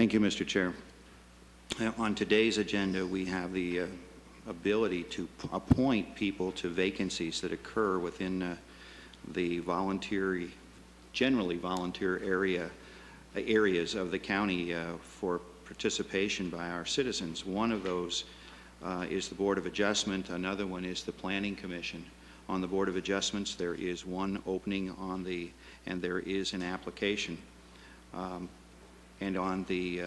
Thank you, Mr. Chair. On today's agenda, we have the ability to appoint people to vacancies that occur within the generally volunteer areas of the county for participation by our citizens. One of those is the Board of Adjustment. Another one is the Planning Commission. On the Board of Adjustments, there is one opening and there is an application. And on the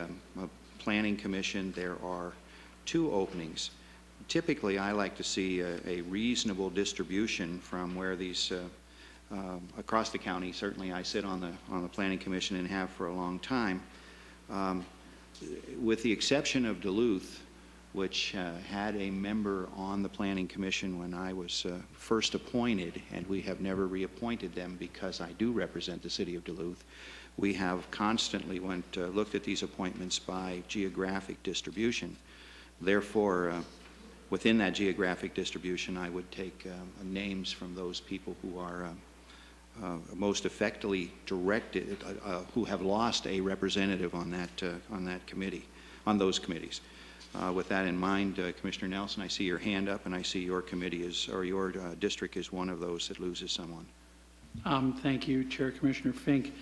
Planning Commission, there are 2 openings. Typically, I like to see a reasonable distribution from where these across the county. Certainly, I sit on the Planning Commission and have for a long time. With the exception of Duluth, which had a member on the Planning Commission when I was first appointed, and we have never reappointed them because I do represent the city of Duluth. We have constantly looked at these appointments by geographic distribution. Therefore, within that geographic distribution, I would take names from those people who are most effectively directed, who have lost a representative on that committee, on those committees. With that in mind, Commissioner Nelson, I see your hand up, and I see your committee or your district is one of those that loses someone. Thank you, Chair Commissioner Fink.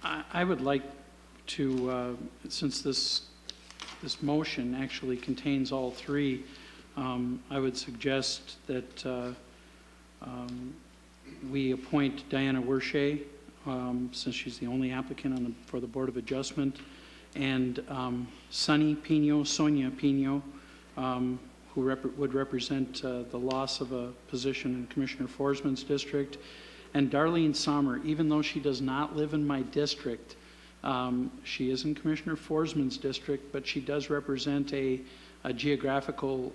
I would like to, since this motion actually contains all 3, I would suggest that we appoint Diana Wershay, since she's the only applicant for the Board of Adjustment, and Sonia Pino, who would represent the loss of a position in Commissioner Forsman's district, and Darlene Sommer. Even though she does not live in my district, she is in Commissioner Forsman's district, but she does represent a geographical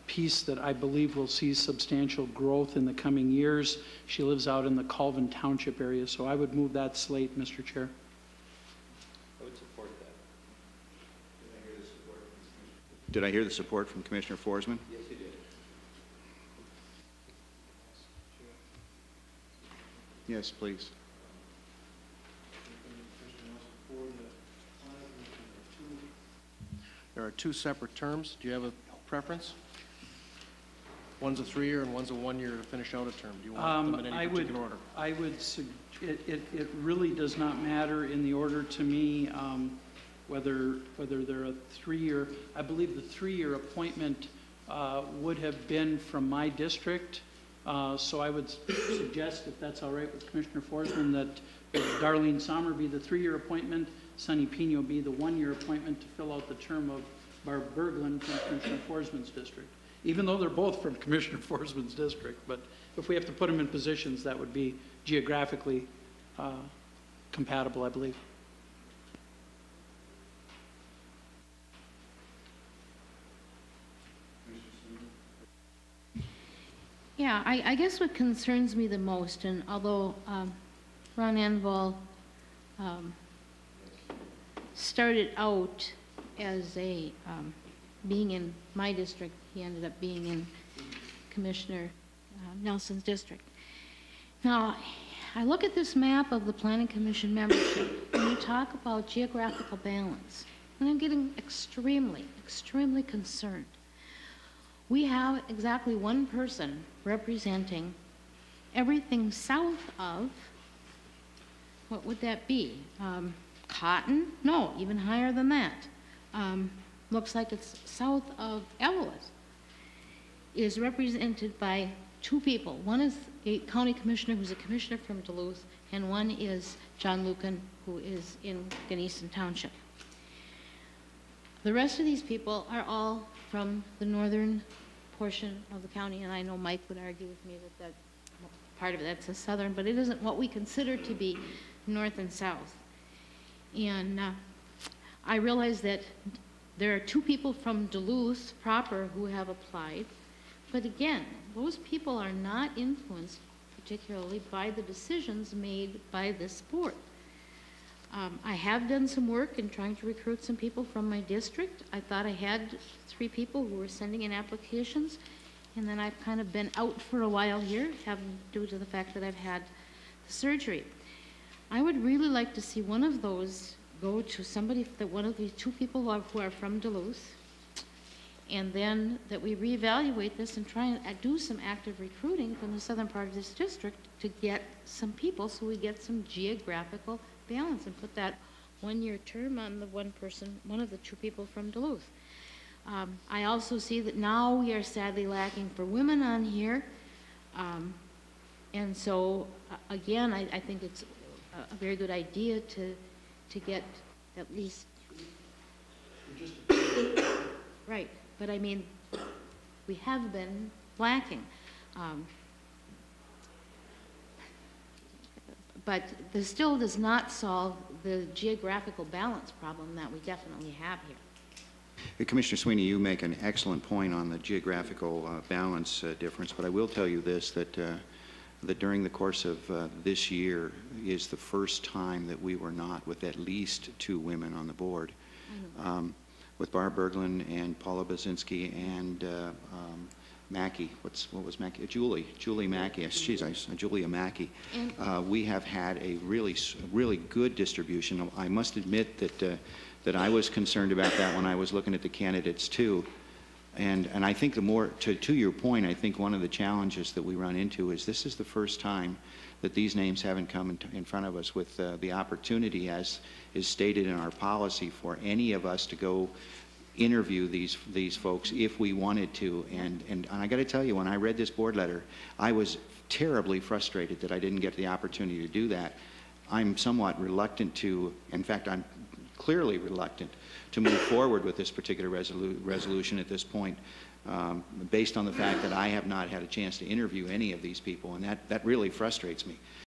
piece that I believe will see substantial growth in the coming years. She lives out in the Colvin Township area, so I would move that slate, Mr. Chair. I would support that. Did I hear the support from Commissioner Forsman? Yes, you did. Yes, please. There are 2 separate terms. Do you have a preference? One's a 3-year and one's a 1-year to finish out a term. Do you want them in any particular order? I would it really does not matter in the order to me whether they're a 3-year. I believe the 3-year appointment would have been from my district. So I would suggest, if that's all right with Commissioner Forsman, that Darlene Sommer be the 3-year appointment, Sonny Pino be the 1-year appointment to fill out the term of Barb Berglund from Commissioner Forsman's district. Even though they're both from Commissioner Forsman's district, but if we have to put them in positions, that would be geographically compatible, I believe. Yeah, I guess what concerns me the most, and although Ron Anval started out as being in my district, he ended up being in Commissioner Nelson's district. Now, I look at this map of the Planning Commission membership, and you talk about geographical balance, and I'm getting extremely, extremely concerned. We have exactly 1 person representing everything south of, what would that be? Cotton? No, even higher than that. Looks like it's south of Evelyn. Is represented by 2 people. One is a county commissioner who's a commissioner from Duluth, and one is John Lucan, who is in Gunnison Township. The rest of these people are all from the northern portion of the county, and I know Mike would argue with me that part of that's a southern, but it isn't what we consider to be north and south. And I realize that there are 2 people from Duluth proper who have applied, but again, those people are not influenced particularly by the decisions made by this board. I have done some work in trying to recruit some people from my district. I thought I had 3 people who were sending in applications, and then I've kind of been out for a while here, due to the fact that I've had the surgery. I would really like to see one of those go to somebody, one of these two people who are from Duluth, and then that we reevaluate this and try and do some active recruiting from the southern part of this district to get some people so we get some geographical balance and put that one-year term on the one person, one of the two people from Duluth. I also see that now we are sadly lacking for women on here. And so, again, I think it's a very good idea to get at least... Right, but I mean, we have been lacking. But this still does not solve the geographical balance problem that we definitely have here. Commissioner Sweeney, you make an excellent point on the geographical balance difference, but I will tell you this, that during the course of this year is the first time that we were not with at least 2 women on the board. With Barb Berglund and Paula Basinski and Mackey, what was Mackey? Julie Mackey. She's Julia Mackey. We have had a really good distribution. I must admit that I was concerned about that when I was looking at the candidates too. And I think the more, to your point, I think one of the challenges that we run into is this is the first time that these names haven't come in front of us with the opportunity, as is stated in our policy, for any of us to go interview these folks if we wanted to. And I got to tell you, when I read this board letter, I was terribly frustrated that I didn't get the opportunity to do that. I'm somewhat reluctant to, in fact, I'm clearly reluctant to move forward with this particular resolution at this point, based on the fact that I have not had a chance to interview any of these people, and that really frustrates me.